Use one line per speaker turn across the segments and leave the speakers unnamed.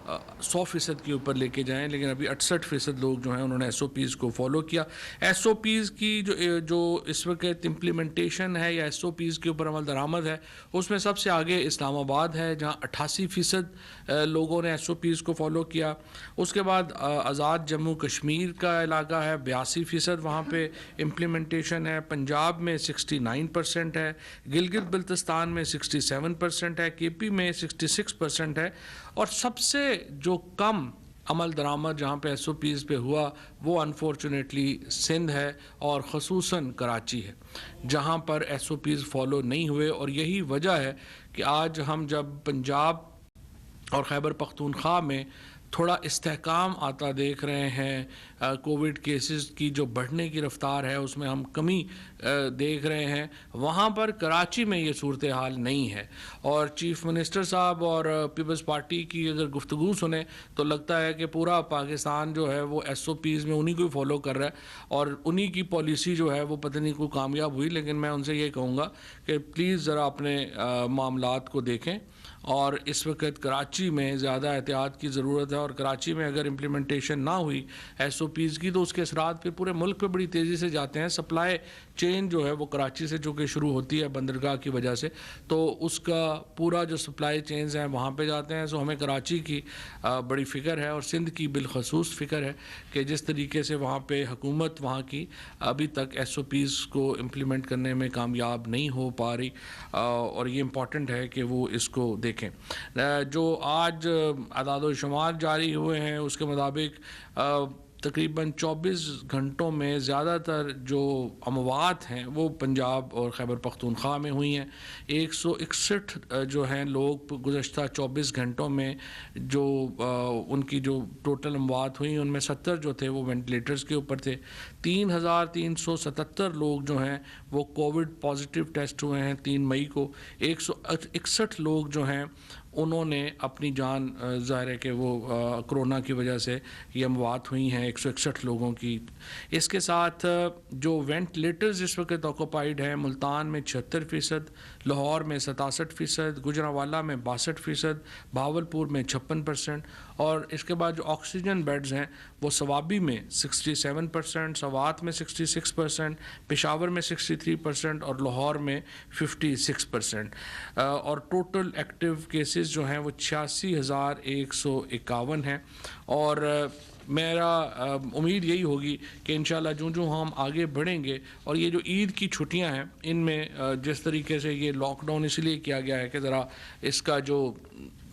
100% کے اوپر لے کے جائیں، لیکن ابھی 68% لوگ جو ہیں انہوں نے ایس او پیز کو فالو کیا۔ ایس او پیز کی جو اس وقت امپلیمنٹیشن ہے یا ایس او پیز کے اوپر عمل درآمد ہے، اس میں سب سے آگے اسلام آباد ہے جہاں 88% لوگوں نے ایس او پیز کو فالو کیا۔ اس کے بعد آزاد جموں کشمیر کا علاقہ ہے، 82% وہاں پہ امپلیمنٹیشن ہے۔ پنجاب میں 69% ہے، گلگت بلتستان میں 67% ہے، کے پی میں 66% ہے، اور سب سے جو کم عمل درآمد جہاں پہ ایس او پیز پہ ہوا وہ انفارچونیٹلی سندھ ہے اور خصوصاً کراچی ہے جہاں پر ایس او پیز فالو نہیں ہوئے۔ اور یہی وجہ ہے کہ آج ہم جب پنجاب اور خیبر پختونخوا میں تھوڑا استحکام آتا دیکھ رہے ہیں، کووڈ کیسز کی جو بڑھنے کی رفتار ہے اس میں ہم کمی دیکھ رہے ہیں، وہاں پر کراچی میں یہ صورتحال نہیں ہے۔ اور چیف منسٹر صاحب اور پیپلز پارٹی کی اگر گفتگو سنیں تو لگتا ہے کہ پورا پاکستان جو ہے وہ ایس او پیز میں انہی کو فالو کر رہا ہے اور انہی کی پالیسی جو ہے وہ پتہ نہیں کوئی کامیاب ہوئی۔ لیکن میں ان سے یہ کہوں گا کہ پلیز ذرا اپنے معاملات کو دیکھیں، اور اس وقت کراچی میں زیادہ احتیاط کی ضرورت ہے، اور کراچی میں اگر امپلیمنٹیشن نہ ہوئی ایس او پیز کی تو اس کے اثرات پھر پورے ملک پہ بڑی تیزی سے جاتے ہیں۔ سپلائی چین جو ہے وہ کراچی سے چونکہ شروع ہوتی ہے بندرگاہ کی وجہ سے، تو اس کا پورا جو سپلائی چینز ہیں وہاں پہ جاتے ہیں۔ سو ہمیں کراچی کی بڑی فکر ہے اور سندھ کی بالخصوص فکر ہے کہ جس طریقے سے وہاں پہ حکومت وہاں کی ابھی تک ایس او پیز کو امپلیمنٹ کرنے میں کامیاب نہیں ہو پا رہی، اور یہ امپورٹنٹ ہے کہ وہ اس کو دیکھیں۔ جو آج اعداد و شمار جاری ہوئے ہیں اس کے مطابق تقریباً 24 گھنٹوں میں زیادہ تر جو اموات ہیں وہ پنجاب اور خیبر پختونخوا میں ہوئی ہیں۔ 161 جو ہیں لوگ گزشتہ 24 گھنٹوں میں جو ان کی جو ٹوٹل اموات ہوئیں ان میں 70 جو تھے وہ وینٹیلیٹرز کے اوپر تھے۔ 3377 لوگ جو ہیں وہ کووڈ پازیٹیو ٹیسٹ ہوئے ہیں 3 مئی کو۔ 161 لوگ جو ہیں انہوں نے اپنی جان، ظاہر ہے کہ وہ کرونا کی وجہ سے یہ اموات ہوئی ہیں 161 لوگوں کی۔ اس کے ساتھ جو وینٹیلیٹرز اس وقت آکوپائیڈ ہیں، ملتان میں 76%، لاہور میں 67%، گجرانوالہ میں 62%، بھاولپور میں 56%، اور اس کے بعد جو آکسیجن بیڈز ہیں وہ سوابی میں 67%، سوات میں 66%، پشاور میں 63% اور لاہور میں 56%، اور ٹوٹل ایکٹیو کیسز جو ہیں وہ 86,151 ہیں۔ اور میرا امید یہی ہوگی کہ انشاءاللہ جو ہم آگے بڑھیں گے، اور یہ جو عید کی چھٹیاں ہیں ان میں جس طریقے سے یہ لاک ڈاؤن اس لیے کیا گیا ہے کہ ذرا اس کا جو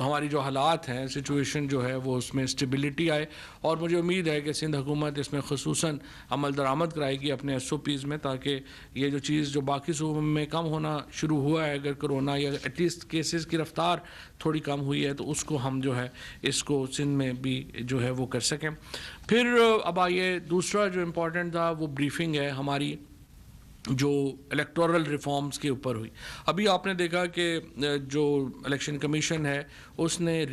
ہماری جو حالات ہیں، سچویشن جو ہے وہ اس میں اسٹیبلٹی آئے، اور مجھے امید ہے کہ سندھ حکومت اس میں خصوصاً عمل درآمد کرائے گی اپنے ایس او پیز میں، تاکہ یہ جو چیز جو باقی صوبوں میں کم ہونا شروع ہوا ہے، اگر کرونا یا ایٹ لیسٹ کیسز کی رفتار تھوڑی کم ہوئی ہے تو اس کو ہم جو ہے اس کو سندھ میں بھی جو ہے وہ کر سکیں۔ پھر اب آئیے دوسرا جو امپورٹنٹ تھا وہ بریفنگ ہے ہماری جو الیکٹورل ریفارمز کے اوپر ہوئی۔ ابھی آپ نے دیکھا کہ جو الیکشن کمیشن ہے اس نے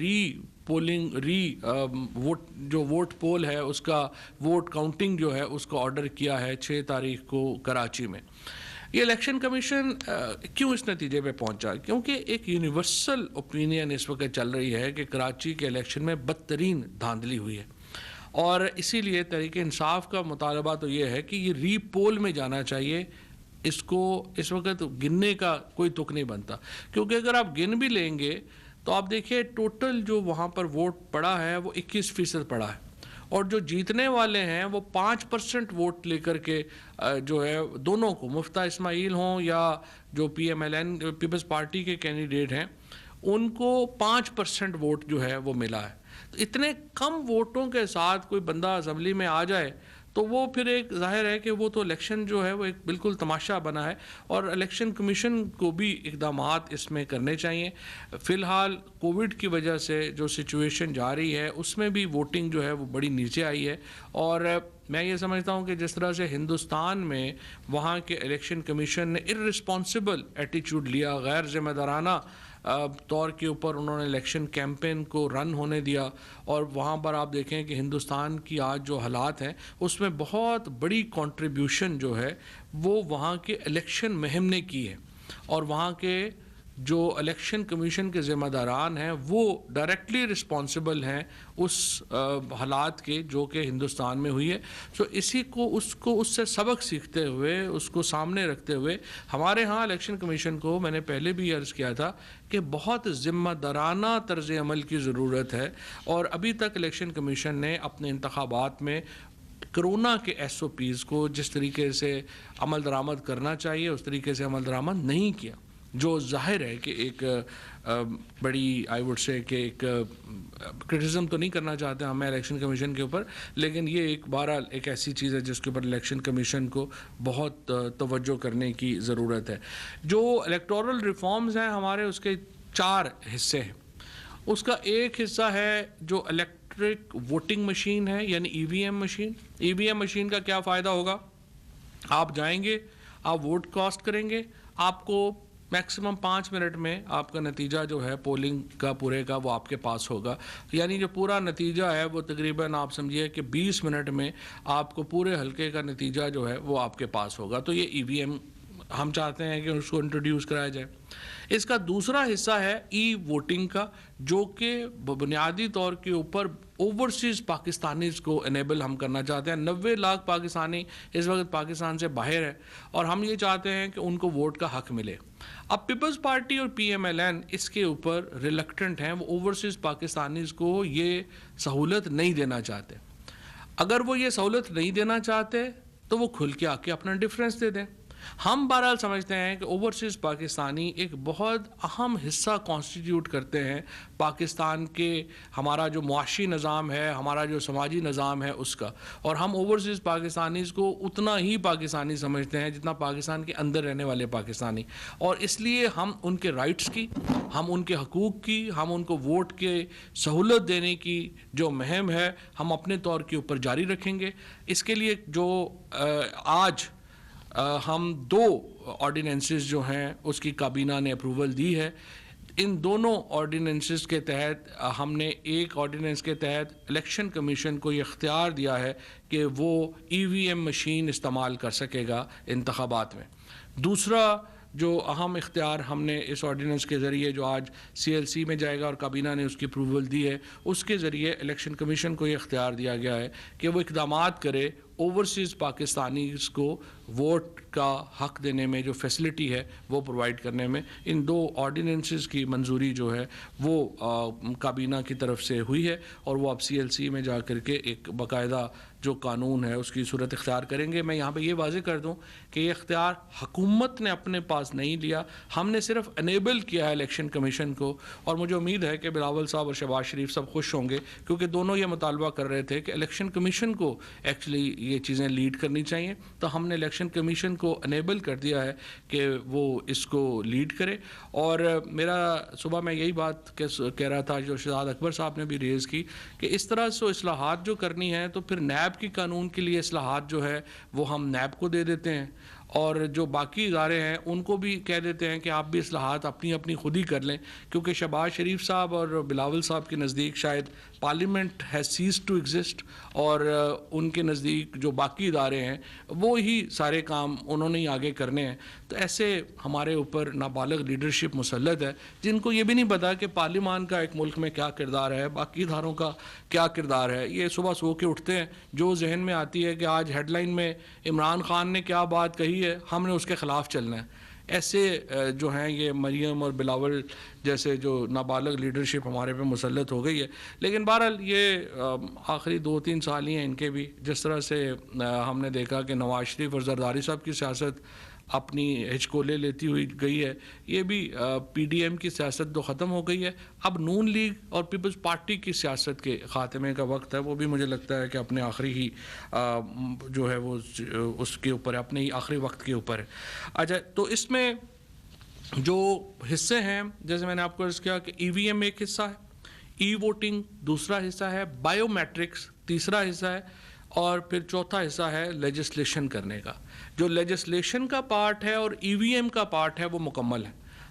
ووٹ پول ہے اس کا ووٹ کاؤنٹنگ جو ہے اس کو آرڈر کیا ہے 6 تاریخ کو کراچی میں۔ یہ الیکشن کمیشن کیوں اس نتیجے پہ پہنچا؟ کیونکہ ایک یونیورسل اوپینین اس وقت چل رہی ہے کہ کراچی کے الیکشن میں بدترین دھاندلی ہوئی ہے، اور اسی لیے تحریک انصاف کا مطالبہ تو یہ ہے کہ یہ ری پول میں جانا چاہیے۔ اس کو اس وقت گننے کا کوئی تک نہیں بنتا، کیونکہ اگر آپ گن بھی لیں گے تو آپ دیکھیے ٹوٹل جو وہاں پر ووٹ پڑا ہے وہ 21% پڑا ہے، اور جو جیتنے والے ہیں وہ 5% ووٹ لے کر کے جو ہے دونوں کو، مفتیٰ اسماعیل ہوں یا جو P M L N peoples party کے کینڈیڈیٹ ہیں ان کو 5% ووٹ جو ہے وہ ملا ہے۔ تو اتنے کم ووٹوں کے ساتھ کوئی بندہ اسمبلی میں آ جائے تو وہ پھر ایک ظاہر ہے کہ وہ تو الیکشن جو ہے وہ ایک بالکل تماشا بنا ہے، اور الیکشن کمیشن کو بھی اقدامات اس میں کرنے چاہیے۔ فی الحال کووڈ کی وجہ سے جو سچویشن جاری ہے اس میں بھی ووٹنگ جو ہے وہ بڑی نیچے آئی ہے، اور میں یہ سمجھتا ہوں کہ جس طرح سے ہندوستان میں وہاں کے الیکشن کمیشن نے ارسپانسبل ایٹیچیوڈ لیا، غیر ذمہ دارانہ طور کے اوپر انہوں نے الیکشن کیمپین کو رن ہونے دیا، اور وہاں پر آپ دیکھیں کہ ہندوستان کی آج جو حالات ہیں اس میں بہت بڑی کنٹریبیوشن جو ہے وہ وہاں کے الیکشن مہم نے کی ہے، اور وہاں کے جو الیکشن کمیشن کے ذمہ داران ہیں وہ ڈائریکٹلی رسپانسبل ہیں اس حالات کے جو کہ ہندوستان میں ہوئی ہے. سو اسی کو اس سے سبق سیکھتے ہوئے اس کو سامنے رکھتے ہوئے ہمارے ہاں الیکشن کمیشن کو میں نے پہلے بھی عرض کیا تھا کہ بہت ذمہ دارانہ طرز عمل کی ضرورت ہے. اور ابھی تک الیکشن کمیشن نے اپنے انتخابات میں کرونا کے ایس او پیز کو جس طریقے سے عمل درآمد کرنا چاہیے اس طریقے سے عمل درآمد نہیں کیا، جو ظاہر ہے کہ ایک بڑی آئی وڈ سے کہ ایک کرٹیسزم تو نہیں کرنا چاہتے ہمیں الیکشن کمیشن کے اوپر، لیکن یہ ایک بہرحال ایک ایسی چیز ہے جس کے اوپر الیکشن کمیشن کو بہت توجہ کرنے کی ضرورت ہے. جو الیکٹورل ریفارمز ہیں ہمارے اس کے 4 حصے ہیں. اس کا ایک حصہ ہے جو الیکٹرک ووٹنگ مشین ہے، یعنی ای وی ایم مشین. ای وی ایم مشین کا کیا فائدہ ہوگا؟ آپ جائیں گے، آپ ووٹ کاسٹ کریں گے، آپ کو میکسیمم 5 منٹ میں آپ کا نتیجہ جو ہے پولنگ کا پورے کا وہ آپ کے پاس ہوگا. یعنی جو پورا نتیجہ ہے وہ تقریباً آپ سمجھیے کہ 20 منٹ میں آپ کو پورے حلقے کا نتیجہ جو ہے وہ آپ کے پاس ہوگا. تو یہ ای وی ایم ہم چاہتے ہیں کہ اس کو انٹروڈیوس کرایا جائے. اس کا دوسرا حصہ ہے ای ووٹنگ کا، جو کہ بنیادی طور کے اوپر اوورسیز پاکستانیز کو انیبل ہم کرنا چاہتے ہیں. 90 لاکھ پاکستانی اس وقت پاکستان سے باہر ہے اور ہم یہ چاہتے ہیں کہ ان کو ووٹ کا حق ملے. اب پیپلز پارٹی اور پی ایم ایل این اس کے اوپر ریلکٹنٹ ہیں، وہ اوورسیز پاکستانیز کو یہ سہولت نہیں دینا چاہتے. اگر وہ یہ سہولت نہیں دینا چاہتے تو وہ کھل کے آ کے اپنا ڈفرینس دے دیں. ہم بہرحال سمجھتے ہیں کہ اوورسیز پاکستانی ایک بہت اہم حصہ کانسٹیٹیوٹ کرتے ہیں پاکستان کے، ہمارا جو معاشی نظام ہے، ہمارا جو سماجی نظام ہے اس کا. اور ہم اوورسیز پاکستانیز کو اتنا ہی پاکستانی سمجھتے ہیں جتنا پاکستان کے اندر رہنے والے پاکستانی. اور اس لیے ہم ان کے رائٹس کی، ہم ان کے حقوق کی، ہم ان کو ووٹ کے سہولت دینے کی جو مہم ہے ہم اپنے طور کے اوپر جاری رکھیں گے. اس کے لیے جو آج ہم 2 آرڈیننسز جو ہیں اس کی کابینہ نے اپروول دی ہے. ان دونوں آرڈیننسز کے تحت ہم نے ایک آرڈیننس کے تحت الیکشن کمیشن کو یہ اختیار دیا ہے کہ وہ ای وی ایم مشین استعمال کر سکے گا انتخابات میں. دوسرا جو اہم اختیار ہم نے اس آرڈیننس کے ذریعے جو آج سی ایل سی میں جائے گا اور کابینہ نے اس کی اپروول دی ہے، اس کے ذریعے الیکشن کمیشن کو یہ اختیار دیا گیا ہے کہ وہ اقدامات کرے اوورسیز پاکستانیز کو ووٹ کا حق دینے میں، جو فیسلٹی ہے وہ پرووائڈ کرنے میں. ان 2 آرڈیننسز کی منظوری جو ہے وہ کابینہ کی طرف سے ہوئی ہے اور وہ اب سی ایل سی میں جا کر کے ایک باقاعدہ جو قانون ہے اس کی صورت اختیار کریں گے. میں یہاں پہ یہ واضح کر دوں کہ یہ اختیار حکومت نے اپنے پاس نہیں لیا، ہم نے صرف انیبل کیا ہے الیکشن کمیشن کو. اور مجھے امید ہے کہ بلاول صاحب اور شہباز شریف سب خوش ہوں گے کیونکہ دونوں یہ مطالبہ کر رہے تھے کہ الیکشن کمیشن کو ایکچولی یہ چیزیں لیڈ کرنی چاہیے. تو ہم نے الیکشن کمیشن کو انیبل کر دیا ہے کہ وہ اس کو لیڈ کرے. اور میرا صبح میں یہی بات کہہ رہا تھا جو شہزاد اکبر صاحب نے بھی ریز کی کہ اس طرح سے اصلاحات جو کرنی ہے تو پھر نیب کی قانون کے لیے اصلاحات جو ہے وہ ہم نیب کو دے دیتے ہیں اور جو باقی ادارے ہیں ان کو بھی کہہ دیتے ہیں کہ آپ بھی اصلاحات اپنی خود ہی کر لیں. کیونکہ شہباز شریف صاحب اور بلاول صاحب کے نزدیک شاید parliament has ceased to exist اور ان کے نزدیک جو باقی ادارے ہیں وہ ہی سارے کام انہوں نے ہی آگے کرنے ہیں. تو ایسے ہمارے اوپر نابالغ لیڈرشپ مسلط ہے جن کو یہ بھی نہیں پتا کہ پارلیمان کا ایک ملک میں کیا کردار ہے، باقی اداروں کا کیا کردار ہے. یہ صبح سو کے اٹھتے ہیں، جو ذہن میں آتی ہے کہ آج ہیڈ لائن میں عمران خان نے کیا بات کہی ہے ہم نے اس کے خلاف چلنا ہے. ایسے جو ہیں یہ مریم اور بلاول جیسے جو نابالغ لیڈرشپ ہمارے پہ مسلط ہو گئی ہے. لیکن بہرحال یہ آخری 2-3 سال ہی ہیں ان کے بھی. جس طرح سے ہم نے دیکھا کہ نواز شریف اور زرداری صاحب کی سیاست اپنی ہچکولے لیتی ہوئی گئی ہے، یہ بھی پی ڈی ایم کی سیاست تو ختم ہو گئی ہے. اب نون لیگ اور پیپلز پارٹی کی سیاست کے خاتمے کا وقت ہے، وہ بھی مجھے لگتا ہے کہ اپنے آخری ہی جو ہے وہ اس کے اوپر اپنے ہی آخری وقت کے اوپر ہے. اچھا، تو اس میں جو حصے ہیں جیسے میں نے آپ کو عرض کیا کہ ای وی ایم ایک حصہ ہے، ای ووٹنگ دوسرا حصہ ہے، بائیو میٹرکس تیسرا حصہ ہے اور پھر چوتھا حصہ ہے لیجسلیشن کرنے کا. جو لیجسلیشن کا پارٹ ہے اور ای وی ایم کا پارٹ ہے وہ مکمل ہے.